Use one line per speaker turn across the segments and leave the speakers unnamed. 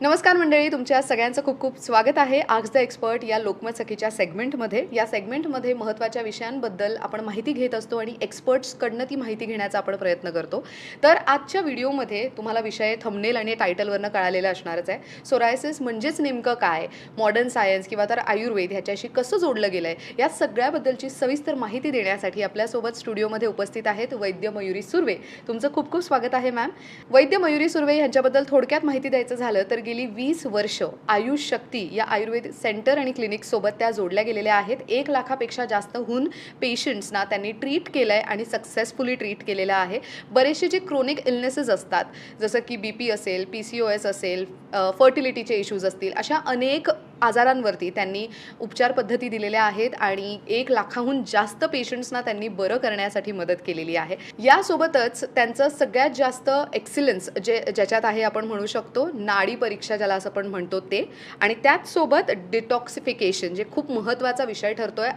नमस्कार मंडळी, तुमच्या सगळ्यांचं खूप खूप स्वागत आहे आस्क द एक्सपर्ट या लोकमत सखीच्या सेगमेंटमध्ये. या सेगमेंटमध्ये महत्त्वाच्या विषयांबद्दल आपण माहिती घेत असतो आणि एक्सपर्ट्सकडनं ती माहिती घेण्याचा आपण प्रयत्न करतो. तर आजच्या व्हिडिओमध्ये तुम्हाला विषय थंबनेल आणि टायटलवरनं कळालेला असणारच आहे. सोरायसिस म्हणजेच नेमकं काय, मॉडर्न सायन्स किंवा तर आयुर्वेद ह्याच्याशी कसं जोडलं गेलं आहे, या सगळ्याबद्दलची सविस्तर माहिती देण्यासाठी आपल्यासोबत स्टुडिओमध्ये उपस्थित आहेत वैद्य मयुरी सुर्वे. तुमचं खूप खूप स्वागत आहे मॅम. वैद्य मयुरी सुर्वे यांच्याबद्दल थोडक्यात माहिती द्यायचं झालं तर गेली 20 वर्ष आयुष शक्ती या आयुर्वेद सेंटर आणि क्लिनिकसोबत त्या जोडल्या गेलेल्या आहेत. 1 लाखापेक्षा जास्तहून पेशंट्सना त्यांनी ट्रीट केलं आहे आणि सक्सेसफुली ट्रीट केलेलं आहे. बरेचसे जे क्रोनिक इलनेसेस असतात, जसं की BP असेल, PCOS असेल, फर्टिलिटीचे इश्यूज असतील, अशा अनेक आजारांवरती त्यांनी उपचार पद्धती दिलेल्या आहेत आणि 1 लाखाहून जास्त पेशंट्सना त्यांनी बरं करण्यासाठी मदत केलेली आहे. यासोबतच त्यांचं सगळ्यात जास्त एक्सिलन्स ज्याच्यात आहे आपण म्हणू शकतो नाडी परीक्षा ज्याला असं आपण म्हणतो ते, आणि त्याचसोबत डिटॉक्सिफिकेशन जे खूप महत्त्वाचा विषय ठरतोय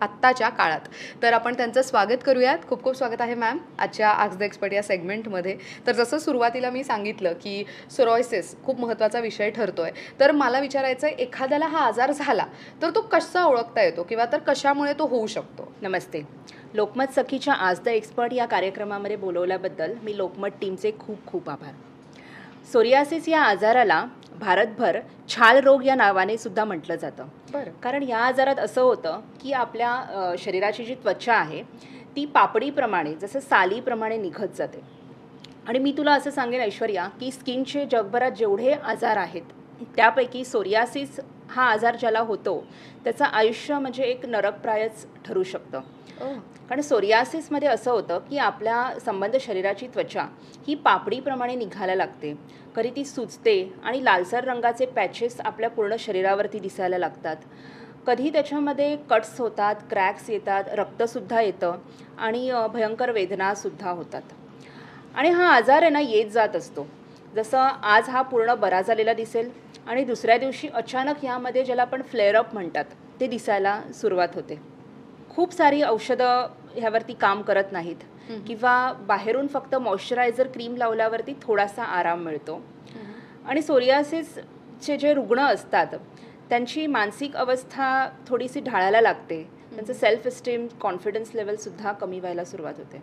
आत्ताच्या काळात. तर आपण त्यांचं स्वागत करूयात. खूप खूप स्वागत आहे मॅम आजच्या आस्क द एक्सपर्ट या सेगमेंटमध्ये. तर जसं सुरुवातीला मी सांगितलं की सोरायसिस खूप महत्त्वाचा विषय ठरतोय, तर मला विचारायचं आहे, एखाद्याला हा आजार झाला तर तो कसा ओळखता येतो किंवा तर कशामुळे तो होऊ शकतो?
नमस्ते. लोकमत सखीच्या आज द एक्सपर्ट या कार्यक्रमामध्ये बोलवल्याबद्दल मी लोकमत टीमचे खूप खूप आभार. सोरियासिस या आजाराला भारतभर छाल रोग या नावाने सुद्धा म्हटलं जातं.
बरं.
कारण या आजारात असं होतं की आपल्या शरीराची जी त्वचा आहे ती पापडीप्रमाणे, जसं सालीप्रमाणे निघत जाते. आणि मी तुला असं सांगेन ऐश्वर्या की स्किनचे जगभरात जेवढे आजार आहेत त्यापैकी सोरियासिस हा आजार ज्याला होतो त्याचं आयुष्य म्हणजे एक नरकप्रायच ठरू शकतं. कारण सोरियासिसमध्ये असं होतं की आपल्या संबंध शरीराची त्वचा ही पापडीप्रमाणे निघायला लागते. कधी ती सुजते आणि लालसर रंगाचे पॅचेस आपल्या पूर्ण शरीरावरती दिसायला लागतात. कधी त्याच्यामध्ये कट्स होतात, क्रॅक्स येतात, रक्तसुद्धा येतं आणि भयंकर वेदनासुद्धा होतात. आणि हा आजार आहे ना येत जात असतो. जसं आज हा पूर्ण बरा झालेला दिसेल आणि दुसऱ्या दिवशी अचानक ह्यामध्ये ज्याला आपण फ्लेअरअप म्हणतात ते दिसायला सुरुवात होते. खूप सारी औषधं ह्यावरती काम करत नाहीत किंवा बाहेरून फक्त मॉइश्चरायझर क्रीम लावल्यावरती थोडासा आराम मिळतो. आणि सोरियासिसचे जे रुग्ण असतात त्यांची मानसिक अवस्था थोडीशी ढाळायला लागते. त्यांचं सेल्फ इस्टीम, कॉन्फिडन्स लेवलसुद्धा कमी व्हायला सुरुवात होते.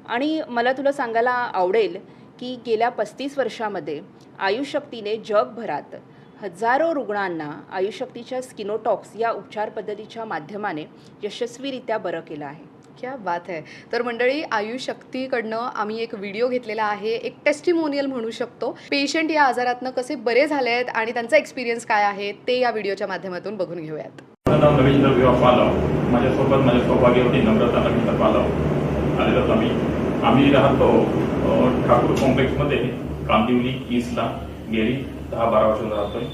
आणि मला तुला सांगायला आवडेल की गेल्या 35 वर्षामध्ये आयुष शक्तीने जगभरात हजारो रुग्णांना आयुष शक्तीच्या स्किनोटॉक्स या उपचार पद्धतीच्या माध्यमाने यशस्वीरित्या बरं केलं आहे.
क्या बात आहे. तर मंडळी, आयुष शक्तीकडनं आम्ही एक व्हिडिओ घेतलेला आहे, एक टेस्टिमोनियल म्हणू शकतो. पेशंट या आजारातनं कसे बरे झाले आहेत आणि त्यांचा एक्सपिरियन्स काय आहे ते या व्हिडिओच्या माध्यमातून बघून घेऊयात.
माझं नाव रवींद्र विवा पालव. माझ्यासोबत माझ्या सौभाग्यवती नम्रता रवींद्र पालव आलेलो. आम्ही राहतो ठाकूर कॉम्प्लेक्समध्ये, कांदिवली ईस्टला. गेली 10-12 वर्ष राहतोय.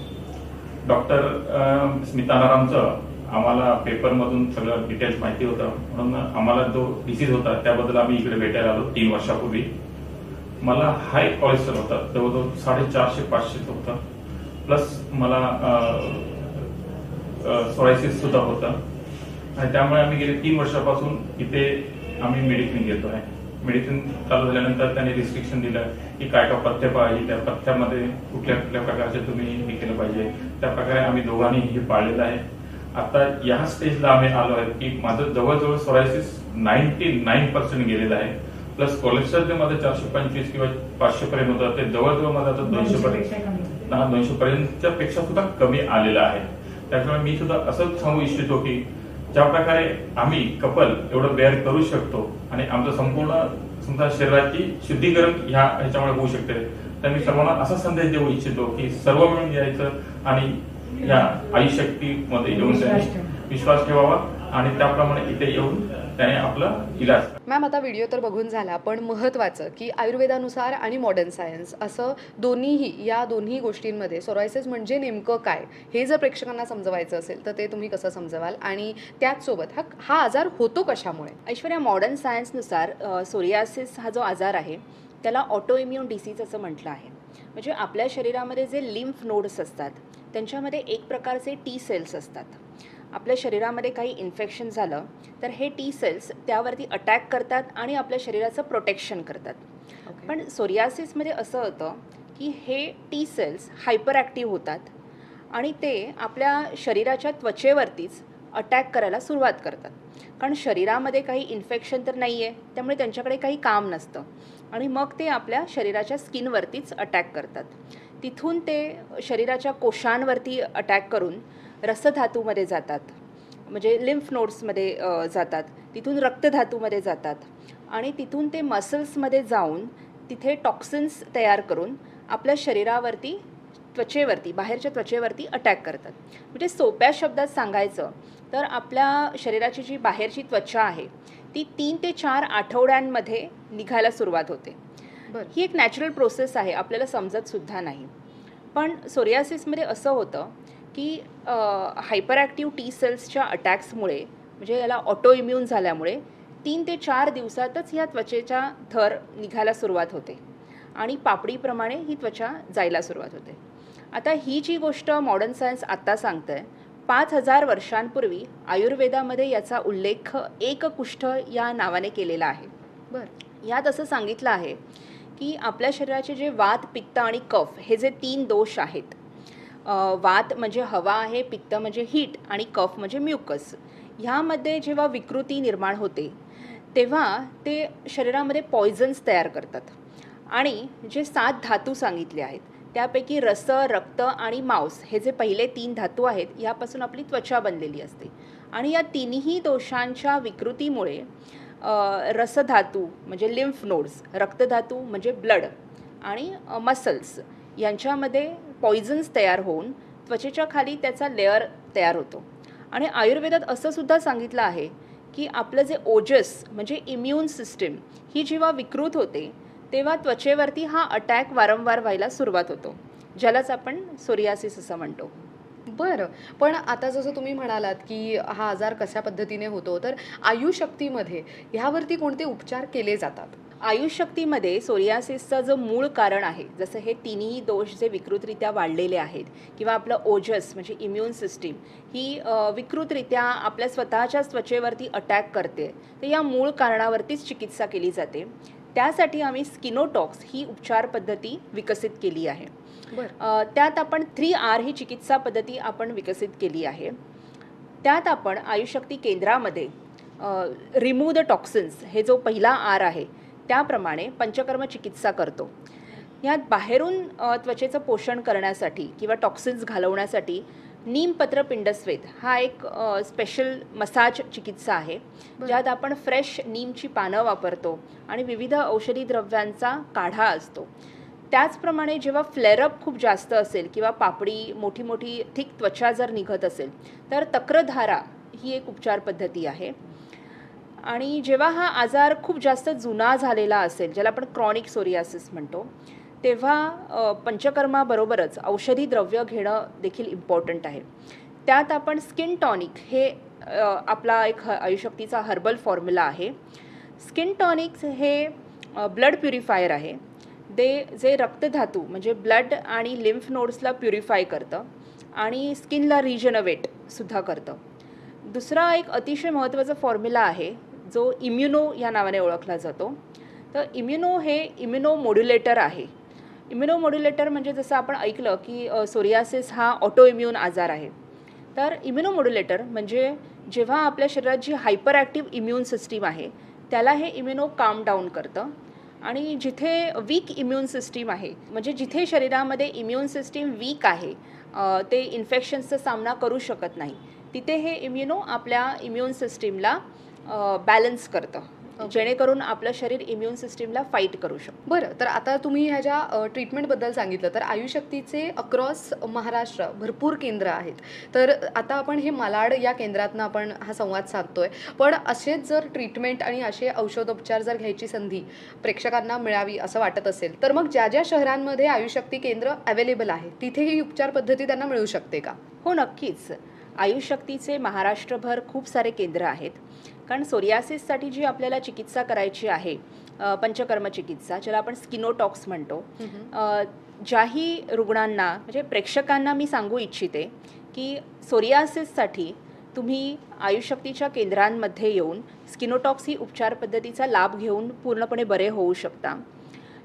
डॉक्टर स्मिता नारामचं आम्हाला पेपरमधून सगळं डिटेल्स माहिती होतं, म्हणून आम्हाला जो डिसीज होता त्याबद्दल आम्ही इकडे भेटायला आलो 3 वर्षापूर्वी. मला हाय कोलेस्ट्रॉल होता, जवळजवळ 450-500 होतं. प्लस मला सोरायसिस सुद्धा होता आणि त्यामुळे आम्ही गेले 3 वर्षापासून इथे आम्ही मेडिसिन घेतो आहे. मेडिसिन चालू झाल्यानंतर त्यांनी रिस्ट्रिक्शन दिलं की काय का पथ्य पाहिजे, त्या पथ्यामध्ये कुठल्या कुठल्या प्रकारचे तुम्ही हे केलं पाहिजे. त्या प्रकारे आम्ही दोघांनी हे पाळलेलं आहे. आता या स्टेजला आम्ही आलो आहे की माझं जवळजवळ सोरायसिस 99% गेलेलं आहे. प्लस कोलेस्ट्रॉल ते माझं 425 किंवा 500 पर्यंत होतं, ते जवळजवळ माझं आता 200 पर्यंतच्या पेक्षा सुद्धा कमी आलेलं आहे. त्याच्यामुळे मी सुद्धा असंच सांगू इच्छितो की ज्या प्रकारे आम्ही कपल एवढं बेअर करू शकतो आणि आमचं संपूर्ण समजा शरीराची शुद्धीकरण ह्याच्यामुळे होऊ शकते, तर मी सर्वांना असा संदेश देऊ इच्छितो की सर्व मिळून यायचं आणि या आयुष शक्तीमध्ये येऊन त्याने विश्वास ठेवावा आणि त्याप्रमाणे इथे येऊन त्याने आपला इलाज.
मॅम, आता व्हिडिओ तर बघून झाला, पण महत्त्वाचं की आयुर्वेदानुसार आणि मॉडर्न सायन्स असं या दोन्ही गोष्टींमध्ये सोरायसिस म्हणजे नेमकं काय हे जर प्रेक्षकांना समजवायचं असेल तर ते तुम्ही कसं समजवाल आणि त्याचसोबत हा आजार होतो कशामुळे?
ऐश्वर्या, मॉडर्न सायन्सनुसार सोरियासिस हा जो आजार आहे त्याला ऑटो इम्युन डिसीज असं म्हटलं आहे. म्हणजे आपल्या शरीरामध्ये जे लिम्फ नोड्स असतात त्यांच्यामध्ये एक प्रकारचे टी सेल्स असतात. आपल्या शरीरामध्ये काही इन्फेक्शन झालं तर हे टी सेल्स त्यावरती अटॅक करतात आणि आपल्या शरीराचं प्रोटेक्शन करतात. पण सोरियासिसमध्ये असं होतं की हे टी सेल्स हायपर ॲक्टिव्ह होतात आणि ते आपल्या शरीराच्या त्वचेवरतीच अटॅक करायला सुरुवात करतात. कारण शरीरामध्ये काही इन्फेक्शन तर नाही आहे, त्यामुळे त्यांच्याकडे काही काम नसतं आणि मग ते आपल्या शरीराच्या स्किनवरतीच अटॅक करतात. तिथून ते शरीराच्या कोशांवरती अटॅक करून रसधातूमध्ये जातात, म्हणजे लिम्फ नोड्समध्ये जातात, तिथून रक्तधातूमध्ये जातात आणि तिथून ते मसल्समध्ये जाऊन तिथे टॉक्सिन्स तयार करून आपल्या शरीरावरती त्वचेवरती बाहेरच्या त्वचेवरती अटॅक करतात. म्हणजे सोप्या शब्दात सांगायचं तर आपल्या शरीराची जी बाहेरची त्वचा आहे ती 3 ते 4 आठवड्यांमध्ये निघायला सुरुवात होते.
बरं.
ही एक नॅचरल प्रोसेस आहे, आपल्याला समजतसुद्धा नाही. पण सोरियासिसमध्ये असं होतं की हायपर ॲक्टिव्ह टी सेल्सच्या अटॅक्समुळे, म्हणजे याला ऑटो इम्यून झाल्यामुळे 3 ते 4 दिवसातच ह्या त्वचेचा थर निघायला सुरुवात होते आणि पापडीप्रमाणे ही त्वचा जायला सुरुवात होते. आता ही जी गोष्ट मॉडर्न सायन्स आत्ता सांगतं आहे, 5000 वर्षांपूर्वी आयुर्वेदामध्ये याचा उल्लेख एककुष्ठ या नावाने केलेला आहे.
बरं.
यात असं सांगितलं आहे की आपल्या शरीराचे जे वात, पित्त आणि कफ हे जे 3 दोष आहेत, वात म्हणजे हवा आहे, पित्त म्हणजे हीट आणि कफ म्हणजे म्युकस, ह्यामध्ये जेव्हा विकृती निर्माण होते तेव्हा ते शरीरामध्ये पॉयझन्स तयार करतात आणि जे 7 धातू सांगितले आहेत त्यापैकी रस, रक्त आणि मांस हे जे पहिले 3 धातू आहेत यापासून आपली त्वचा बनलेली असते आणि या तिन्ही दोषांच्या विकृतीमुळे रसधातू म्हणजे लिम्फ नोड्स, रक्तधातू म्हणजे ब्लड आणि मसल्स यांच्यामध्ये पॉयझन्स तयार होऊन त्वचेच्या खाली त्याचा लेअर तयार होतो. आणि आयुर्वेदात असं सुद्धा सांगितलं आहे की आपलं जे ओजस म्हणजे इम्युन सिस्टीम ही जेव्हा विकृत होते तेव्हा त्वचेवरती हा अटॅक वारंवार व्हायला सुरुवात होतो, ज्यालाच आपण सोरियासिस असं म्हणतो.
बरं. पण आता जसं तुम्ही म्हणालात, की हा आजार कशा पद्धतीने होतो, तर आयुशक्तीमध्ये ह्यावरती कोणते उपचार केले जातात?
आयुशक्तीमध्ये सोरियासिसचं जो मूळ कारण आहे, जसं हे तिन्ही दोष जे विकृतरित्या वाढलेले आहेत किंवा आपलं ओजस म्हणजे इम्युन सिस्टीम ही विकृतरित्या आपल्या स्वतःच्याच त्वचेवरती अटॅक करते, तर या मूळ कारणावरतीच चिकित्सा केली जाते. त्यासाठी आम्ही स्किनोटॉक्स ही उपचार पद्धती विकसित केली आहे.
बरं.
त्यात आपण 3R ही चिकित्सा पद्धती आपण विकसित केली आहे. त्यात आपण आयुशक्ती केंद्रामध्ये रिमूव्ह द टॉक्सिन्स हे जो पहिला R आहे त्याप्रमाणे पंचकर्म चिकित्सा करतो. यात बाहेरून त्वचेचं पोषण करण्यासाठी किंवा टॉक्सिन्स घालवण्यासाठी नीमपत्र पिंडस्वेद हा एक स्पेशल मसाज चिकित्सा आहे, ज्यात आपण फ्रेश नीमची पानं वापरतो आणि विविध औषधी द्रव्यांचा काढा असतो. त्याचप्रमाणे जेव्हा फ्लेअरअप खूप जास्त असेल किंवा पापडी मोठी मोठी थिक त्वचा जर निघत असेल तर तक्रधारा ही एक उपचार पद्धती आहे. आणि जेव्हा हा आजार खूप जास्त जुना झालेला असेल, ज्याला आपण क्रॉनिक सोरियासिस म्हणतो, तेव्हा पंचकर्माबरोबरच औषधी द्रव्य घेणं देखील इम्पॉर्टंट आहे. त्यात आपण स्किन टॉनिक हे आपला एक आयुशक्तीचा हर्बल फॉर्म्युला आहे. स्किन टॉनिक्स हे ब्लड प्युरिफायर आहे. जे रक्तधातू म्हणजे ब्लड आणि लिम्फ नोड्सला प्युरिफाय करतं आणि स्किनला रिजनवेटसुद्धा करतं. दुसरा एक अतिशय महत्त्वाचा फॉर्म्युला आहे जो इम्युनो या नावाने ओळखला जातो. तर इम्युनो हे इम्युनोमॉड्युलेटर आहे. इम्युनोमॉड्युलेटर म्हणजे जसं आपण ऐकलं की सोरियासिस हा ऑटो इम्यून आजार आहे, तर इम्युनोमॉड्युलेटर म्हणजे जेव्हा आपल्या शरीरात जी हायपर ॲक्टिव्ह इम्यून सिस्टीम आहे त्याला हे इम्युनो काम डाऊन करतं आणि जिथे वीक इम्यून सिस्टीम आहे, म्हणजे जिथे शरीरामध्ये इम्यून सिस्टीम वीक आहे, ते इन्फेक्शन्सचा सामना करू शकत नाही, तिथे हे इम्युनो आपल्या इम्यून सिस्टीमला बॅलन्स करतं, जेणेकरून आपलं शरीर इम्यून सिस्टीमला फाईट करू शकतो.
बरं. तर आता तुम्ही ह्या ज्या ट्रीटमेंटबद्दल सांगितलं, तर आयुशक्तीचे अक्रॉस महाराष्ट्र भरपूर केंद्र आहेत. तर आता आपण हे मालाड या केंद्रातनं आपण हा संवाद साधतोय. पण असेच जर ट्रीटमेंट आणि असे औषधोपचार जर घ्यायची संधी प्रेक्षकांना मिळावी असं वाटत असेल, तर मग ज्या ज्या शहरांमध्ये आयुशक्ती केंद्र अवेलेबल आहे तिथे ही उपचार पद्धती त्यांना मिळू शकते का?
हो, नक्कीच. आयुशक्तीचे महाराष्ट्रभर खूप सारे केंद्र आहेत. कारण सोरियासिससाठी जी आपल्याला चिकित्सा करायची आहे, पंचकर्म चिकित्सा, ज्याला आपण स्किनोटॉक्स म्हणतो, ज्याही रुग्णांना म्हणजे प्रेक्षकांना मी सांगू इच्छिते की सोरियासिससाठी तुम्ही आयुशक्तीच्या केंद्रांमध्ये येऊन स्किनोटॉक्स ही उपचार पद्धतीचा लाभ घेऊन पूर्णपणे बरे होऊ शकता.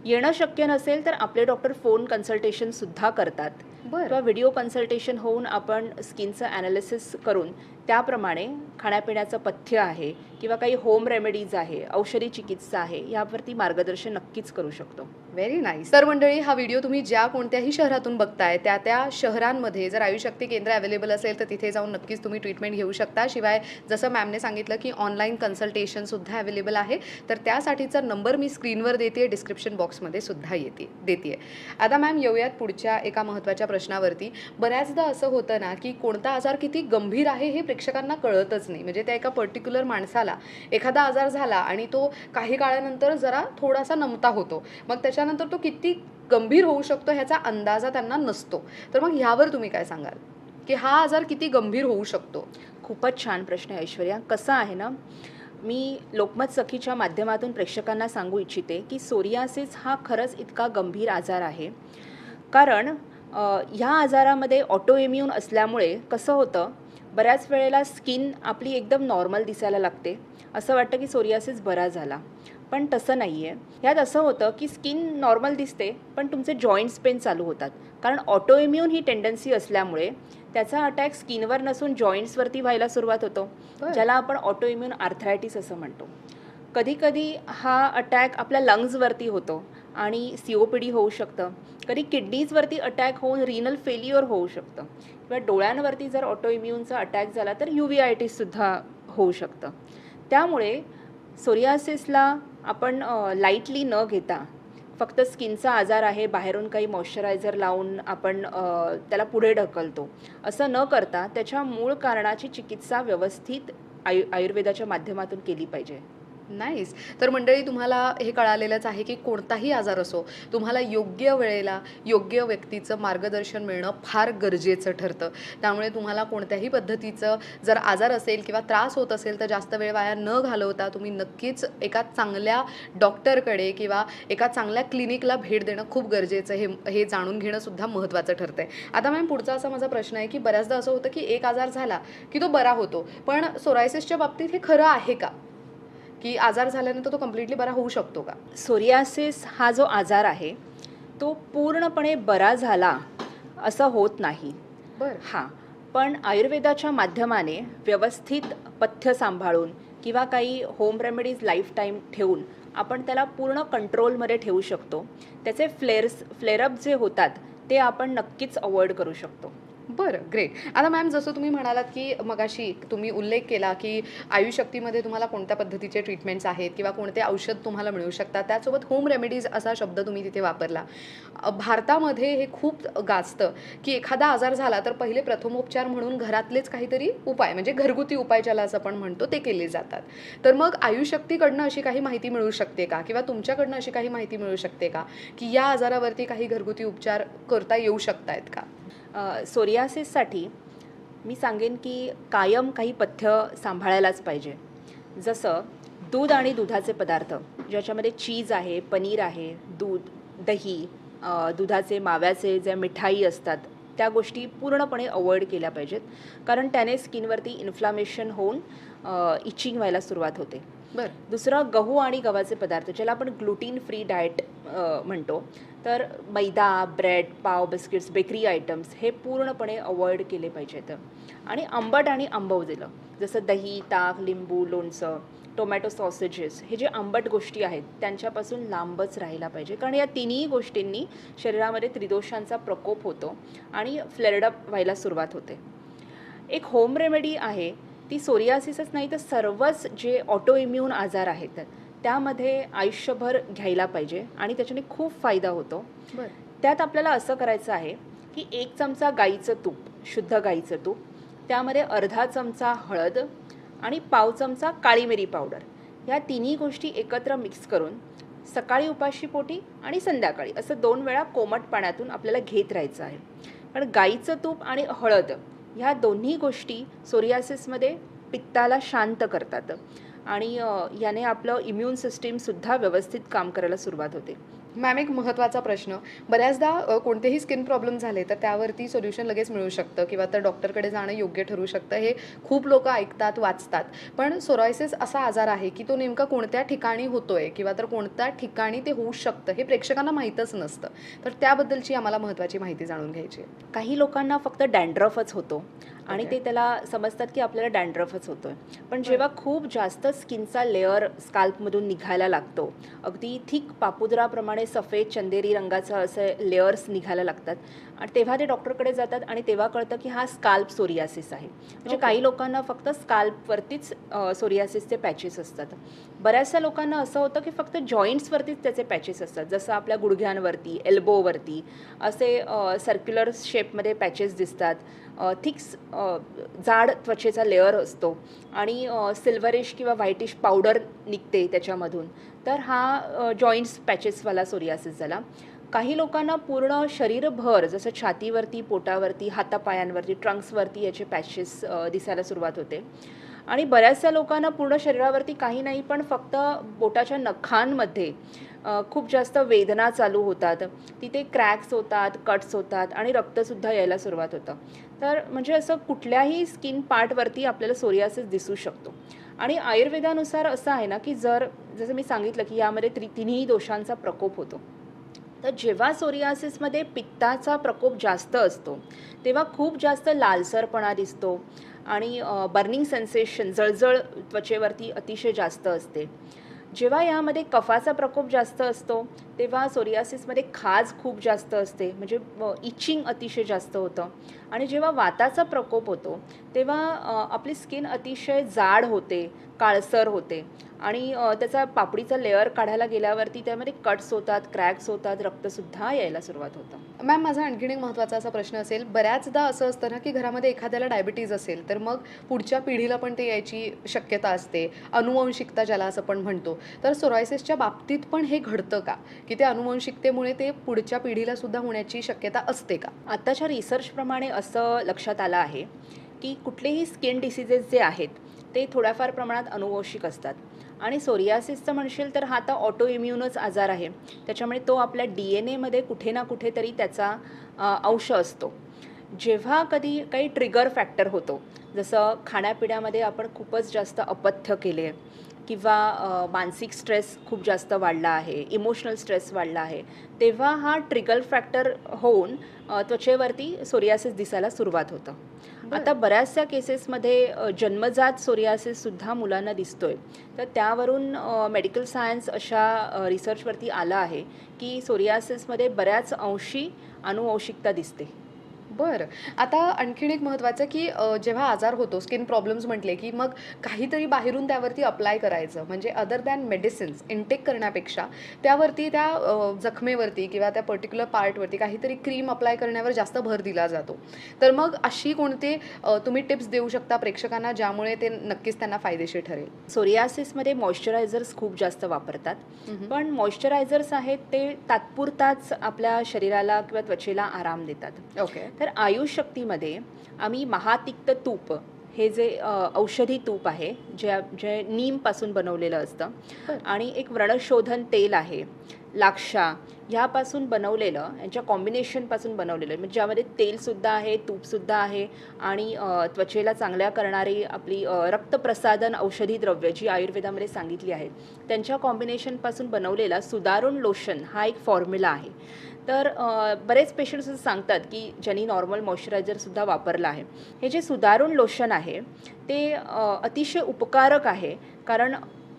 येणं शक्य नसेल तर आपले डॉक्टर फोन कन्सल्टेशनसुद्धा करतात
बरं.
किंवा व्हिडिओ कन्सल्टेशन होऊन आपण स्किनचं ॲनालिसिस करून त्याप्रमाणे खाण्यापिण्याचं पथ्य आहे किंवा काही होम रेमेडीज आहे, औषधी चिकित्सा आहे, यावरती मार्गदर्शन नक्कीच करू शकतो.
Very nice. तर मंडळी, हा व्हिडिओ तुम्ही ज्या कोणत्याही शहरातून बघताय त्या शहरांमध्ये जर आयुशक्ती केंद्र अवेलेबल असेल तर तिथे जाऊन नक्कीच तुम्ही ट्रीटमेंट घेऊ शकता. शिवाय जसं मॅमने सांगितलं की ऑनलाईन कन्सल्टेशनसुद्धा अवेलेबल आहे, तर त्यासाठीचा नंबर मी स्क्रीनवर देते, डिस्क्रिप्शन बॉक्समध्ये सुद्धा देते. आता मॅम, येऊयात पुढच्या एका महत्त्वाच्या प्रश्नावरती. बऱ्याचदा असं होतं ना की कोणता आजार किती गंभीर आहे हे प्रेक्षकांना कळतच नाही. म्हणजे त्या एका पर्टिक्युलर माणसाला एखादा आजार झाला आणि तो काही काळानंतर जरा थोडासा नमता होतो, मग त्याच्यानंतर तो किती गंभीर होऊ शकतो ह्याचा अंदाजा त्यांना नसतो. तर मग ह्यावर तुम्ही काय सांगाल की हा आजार किती गंभीर होऊ शकतो?
खूपच छान प्रश्न आहे ऐश्वर्या. कसं आहे ना, मी लोकमत सखीच्या माध्यमातून प्रेक्षकांना सांगू इच्छिते की सोरियासिस हा खरंच इतका गंभीर आजार आहे. कारण ह्या आजारामध्ये ऑटोइम्यून असल्यामुळे कसं होतं, बऱ्याच वेळेला स्किन आपली एकदम नॉर्मल दिसायला लागते. असं वाटतं की सोरियासिस बरा झाला, पण तसं नाही आहे. ह्यात असं होतं की स्किन नॉर्मल दिसते, पण तुमचे जॉईंट्स पेन चालू होतात. कारण ऑटोइम्यून ही टेंडन्सी असल्यामुळे त्याचा अटॅक स्किनवर नसून जॉईंट्सवरती व्हायला सुरुवात होतो, ज्याला आपण ऑटोइम्यून आर्थरायटिस असं म्हणतो. कधीकधी हा अटॅक आपल्या लंग्सवरती होतो आणि COPD होऊ शकतं. कधी किडनीजवरती अटॅक होऊन रिनल फेल्युअर होऊ शकतं किंवा डोळ्यांवरती जर ऑटोइम्यूनचा अटॅक झाला तर UVITसुद्धा होऊ शकतं. त्यामुळे सोरियासिसला आपण लाईटली न घेता, फक्त स्किनचा आजार आहे, बाहेरून काही मॉइश्चरायझर लावून आपण त्याला पुढे ढकलतो असं न करता त्याच्या मूळ कारणाची चिकित्सा व्यवस्थित आयुर्वेदाच्या माध्यमातून केली पाहिजे.
नाईस. तर मंडळी, तुम्हाला हे कळालेलंच आहे की कोणताही आजार असो, तुम्हाला योग्य वेळेला योग्य व्यक्तीचं मार्गदर्शन मिळणं फार गरजेचं ठरतं. त्यामुळे तुम्हाला कोणत्याही पद्धतीचं जर आजार असेल किंवा त्रास होत असेल तर जास्त वेळ वाया न घालवता तुम्ही नक्कीच एका चांगल्या डॉक्टरकडे किंवा एका चांगल्या क्लिनिकला भेट देणं खूप गरजेचं हे जाणून घेणं सुद्धा महत्त्वाचं ठरतंय. आता मॅम, पुढचा असा माझा प्रश्न आहे की बऱ्याचदा असं होतं की एक आजार झाला की तो बरा होतो, पण सोरायसिसच्या बाबतीत हे खरं आहे का की आजार झाल्यानंतर तो कम्प्लिटली बरा होऊ शकतो का?
सोरियासिस हा जो आजार आहे तो पूर्णपणे बरा झाला असं होत नाही.
बरं.
हां, पण आयुर्वेदाच्या माध्यमाने व्यवस्थित पथ्य सांभाळून किंवा काही होम रेमेडीज लाईफ टाईम ठेवून आपण त्याला पूर्ण कंट्रोलमध्ये ठेवू शकतो. त्याचे फ्लेअरअप जे होतात ते आपण नक्कीच अवॉइड करू शकतो.
बरं, ग्रेट. आता मॅम, जसं तुम्ही म्हणालात की मगाशी तुम्ही उल्लेख केला की आयुशक्तीमध्ये तुम्हाला कोणत्या पद्धतीचे ट्रीटमेंट्स आहेत किंवा कोणते औषध तुम्हाला मिळू शकतात, त्यासोबत होम रेमेडीज असा शब्द तुम्ही तिथे वापरला. भारतामध्ये हे खूप गाजतं की एखादा आजार झाला तर पहिले प्रथमोपचार म्हणून घरातलेच काहीतरी उपाय, म्हणजे घरगुती उपाय ज्याला असं आपण म्हणतो, ते केले जातात. तर मग आयुशक्तीकडनं अशी काही माहिती मिळू शकते का, किंवा तुमच्याकडनं अशी काही माहिती मिळू शकते का की या आजारावरती काही घरगुती उपचार करता येऊ शकतायत का?
सोरियासिससाठी मी सांगेन की कायम काही पथ्य सांभाळायलाच पाहिजे. जसं दूध आणि दुधाचे पदार्थ, ज्याच्यामध्ये चीज आहे, पनीर आहे, दूध, दही, दुधाचे माव्याचे ज्या मिठाई असतात त्या गोष्टी पूर्णपणे अवॉइड केल्या पाहिजेत. कारण त्याने स्किनवरती इन्फ्लामेशन होऊन इचिंग व्हायला सुरुवात होते.
बरं.
दुसरं गहू आणि गव्हाचे पदार्थ, ज्याला आपण ग्लुटीन फ्री डाएट म्हणतो. तर मैदा, ब्रेड, पाव, बिस्किट्स, बेकरी आयटम्स हे पूर्णपणे अवॉइड केले पाहिजेत. आणि आंबट आणि आंबवलेलं, जसं दही, ताक, लिंबू, लोणचं, टोमॅटो सॉसेजेस, हे जे आंबट गोष्टी आहेत त्यांच्यापासून लांबच राहायला पाहिजे. कारण या तिन्ही गोष्टींनी शरीरामध्ये त्रिदोषांचा प्रकोप होतो आणि फ्लेअरअप व्हायला सुरुवात होते. एक होम रेमेडी आहे, ती सोरियासिसच नाही तर सर्वच जे ऑटोइम्यून आजार आहेत त्यामध्ये आयुष्यभर घ्यायला पाहिजे आणि त्याच्याने खूप फायदा होतो.
बरं.
त्यात आपल्याला असं करायचं आहे की 1 चमचा गाईचं तूप, शुद्ध गाईचं तूप, त्यामध्ये अर्धा चमचा हळद आणि पाव चमचा काळी मिरी पावडर, ह्या तिन्ही गोष्टी एकत्र मिक्स करून सकाळी उपाशीपोटी आणि संध्याकाळी असं 2 वेळा कोमट पाण्यातून आपल्याला घेत राहायचं आहे. कारण गाईचं तूप आणि हळद ह्या दोन्ही गोष्टी सोरियासिसमध्ये पित्ताला शांत करतात आणि याने आपलं इम्युन सिस्टीमसुद्धा व्यवस्थित काम करायला सुरुवात होते.
मॅम, एक महत्त्वाचा प्रश्न. बऱ्याचदा कोणतेही स्किन प्रॉब्लेम झाले तर त्यावरती सोल्युशन लगेच मिळू शकतं किंवा तर डॉक्टरकडे जाणं योग्य ठरू शकतं. हे खूप लोकं ऐकतात, वाचतात. पण सोरायसिस असा आजार आहे की तो नेमका कोणत्या ठिकाणी होतोय किंवा तर कोणत्या ठिकाणी ते होऊ शकतं हे प्रेक्षकांना माहीतच नसतं. तर त्याबद्दलची आम्हाला महत्त्वाची माहिती जाणून घ्यायची आहे.
काही लोकांना फक्त डॅन्ड्रफच होतो आणि
ओके.
ते त्याला समजतात की आपल्याला डॅन्ड्रफच होतोय. पण जेव्हा खूप जास्त स्किनचा लेअर स्काल्पमधून निघायला लागतो, अगदी थिक पापुद्राप्रमाणे सफेद चंदेरी रंगाचं असे लेयर्स निघायला लागतात आणि तेव्हा ते डॉक्टरकडे जातात आणि तेव्हा कळतं की हा स्काल्प सोरियासिस आहे. म्हणजे
ओके.
काही लोकांना फक्त स्काल्पवरतीच सोरियासिसचे पॅचेस असतात. बऱ्याचशा लोकांना असं होतं की फक्त जॉईंट्सवरतीच त्याचे पॅचेस असतात, जसं आपल्या गुडघ्यांवरती, एल्बोवरती असे सर्क्युलर शेपमध्ये पॅचेस दिसतात. थिक्स जाड त्वचेचा लेअर असतो आणि सिल्वरिश किंवा व्हाईटिश पावडर निघते त्याच्यामधून. तर हा जॉईंट्स पॅचेसवाला सोरियासिस झाला. काही लोकांना पूर्ण शरीरभर जसं छातीवरती, पोटावरती, हातापायांवरती, ट्रंक्सवरती याचे पॅचेस दिसायला सुरुवात होते. आणि बऱ्याचशा लोकांना पूर्ण शरीरावरती काही नाही, पण फक्त बोटाच्या नखांमध्ये खूप जास्त वेदना चालू होतात. तिथे क्रॅक्स होतात, कट्स होतात आणि रक्तसुद्धा यायला सुरुवात होतं. तर म्हणजे असं कुठल्याही स्किन पार्टवरती आपल्याला सोरियासिस दिसू शकतो. आणि आयुर्वेदानुसार असं आहे ना, की जसं मी सांगितलं, की यामध्ये तिन्ही दोषांचा प्रकोप होतो. तर जेव्हा सोरियासिसमध्ये पित्ताचा प्रकोप जास्त असतो, तेव्हा खूप जास्त लालसरपणा दिसतो आणि बर्निंग सेन्सेशन, जळजळ त्वचेवरती अतिशय जास्त असते. जेव्हा यामध्ये कफाचा प्रकोप जास्त असतो, तेव्हा सोरियासिसमध्ये खाज खूप जास्त असते, म्हणजे इचिंग अतिशय जास्त होतं. आणि जेव्हा वाताचा प्रकोप होतो, तेव्हा आपली स्किन अतिशय जाड होते, काळसर होते आणि त्याचा पापडीचा लेअर काढायला गेल्यावरती त्यामध्ये कट्स होतात, क्रॅक्स होतात, रक्तसुद्धा यायला सुरुवात होतं.
मॅम, माझा आणखीन एक महत्त्वाचा असा प्रश्न असेल, बऱ्याचदा असं असतं ना की घरामध्ये एखाद्याला डायबिटीज असेल तर मग पुढच्या पिढीला पण ते यायची शक्यता असते, अनुवंशिकता ज्याला असं पण म्हणतो. तर सोरायसिसच्या बाबतीत पण हे घडतं का, की ते अनुवंशिकतेमुळे ते पुढच्या पिढीला सुद्धा होण्याची शक्यता असते का?
आत्ताच्या रिसर्चप्रमाणे असं लक्षात आलं आहे की कुठलेही स्किन डिसीजेस जे आहेत ते थोड्याफार प्रमाणात अनुवंशिक असतात. आणि सोरियासिसचं म्हणशील तर हा आता ऑटो इम्युनच आजार आहे, त्याच्यामुळे तो आपल्या DNA मध्ये कुठे ना कुठेतरी त्याचा अंश असतो. जेव्हा कधी काही ट्रिगर फॅक्टर होतो, जसं खाण्यापिण्यामध्ये आपण खूपच जास्त अपथ्य केले किंवा मानसिक स्ट्रेस खूप जास्त वाढला आहे, इमोशनल स्ट्रेस वाढला आहे, तेव्हा हा ट्रिगर फॅक्टर होऊन त्वचेवरती सोरियासिस दिसायला सुरुवात होतं. आता बऱ्याचशा केसेसमध्ये जन्मजात सोरियासिससुद्धा मुलांना दिसतोय. तर त्यावरून मेडिकल सायन्स अशा रिसर्चवरती आलं आहे की सोरियासिसमध्ये बऱ्याच अंशी अनुवंशिकता दिसते.
बरं. आता आणखीन एक महत्त्वाचं की जेव्हा आजार होतो, स्किन प्रॉब्लेम्स म्हटले की मग काहीतरी बाहेरून त्यावरती अप्लाय करायचं, म्हणजे अदर दॅन मेडिसिन्स इनटेक करण्यापेक्षा त्यावरती त्या जखमेवरती किंवा त्या पर्टिक्युलर पार्टवरती काहीतरी क्रीम अप्लाय करण्यावर जास्त भर दिला जातो. तर मग अशी कोणते तुम्ही टिप्स देऊ शकता प्रेक्षकांना ज्यामुळे ते नक्कीच त्यांना फायदेशीर ठरेल?
सोरियासिसमध्ये मॉइश्चरायझर्स खूप जास्त वापरतात. पण मॉइश्चरायझर्स आहेत ते तात्पुरताच आपल्या शरीराला किंवा त्वचेला आराम देतात.
ओके.
तर आयुष शक्तीमध्ये आम्ही महातिक्त तूप हे जे औषधी तूप आहे, जे नीमपासून बनवलेलं असतं,
बरं.
आणि एक व्रणशोधन तेल आहे लाक्षा, ह्यापासून बनवलेलं, यांच्या कॉम्बिनेशनपासून बनवलेलं, म्हणजे ज्यामध्ये तेलसुद्धा आहे, तूपसुद्धा आहे आणि त्वचेला चांगल्या करणारी आपली रक्तप्रसादन औषधी द्रव्य जी आयुर्वेदामध्ये सांगितली आहेत, त्यांच्या कॉम्बिनेशनपासून बनवलेला सुधारुण लोशन हा एक फॉर्म्युला आहे. तर बरेच पेशंट्स असं सांगतात की ज्यांनी नॉर्मल मॉइश्चरायझरसुद्धा वापरलं आहे, हे जे सुधारुण लोशन आहे ते अतिशय उपकारक आहे, कारण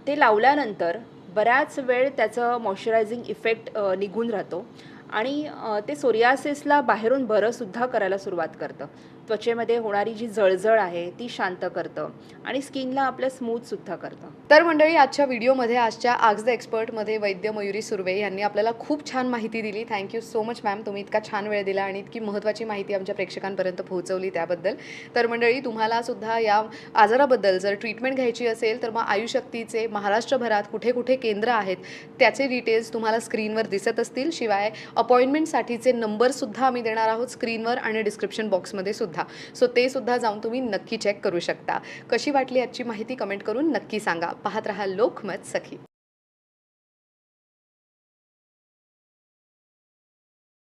ते लावल्यानंतर बऱ्याच वेळ त्याचं मॉइश्चरायझिंग इफेक्ट निघून राहतो आणि ते सोरियासिसला बाहेरून बरंसुद्धा करायला सुरुवात करतं. त्वचेमध्ये होणारी जी जळजळ आहे ती शांत करतं आणि स्किनला आपल्या स्मूथसुद्धा करतं.
तर मंडळी, आजच्या व्हिडिओमध्ये, आजच्या आस्क द एक्सपर्टमध्ये वैद्य मयुरी सुर्वे यांनी आपल्याला खूप छान माहिती दिली. थँक्यू सो मच मॅम, तुम्ही इतका छान वेळ दिला आणि इतकी महत्त्वाची माहिती आमच्या प्रेक्षकांपर्यंत पोहोचवली त्याबद्दल. तर मंडळी, तुम्हाला सुद्धा या आजाराबद्दल जर ट्रीटमेंट घ्यायची असेल तर मग आयुशक्तीचे महाराष्ट्रभरात कुठे कुठे केंद्र आहेत त्याचे डिटेल्स तुम्हाला स्क्रीनवर दिसत असतील. शिवाय अपॉइंटमेंटसाठीचे नंबरसुद्धा आम्ही देणार आहोत स्क्रीनवर आणि डिस्क्रिप्शन बॉक्समध्ये सुद्धा. सो ते सुद्धा जाऊन तुम्ही नक्की चेक करू शकता. कशी वाटली आजची माहिती कमेंट करून नक्की सांगा. पाहत रहा लोकमत सखी.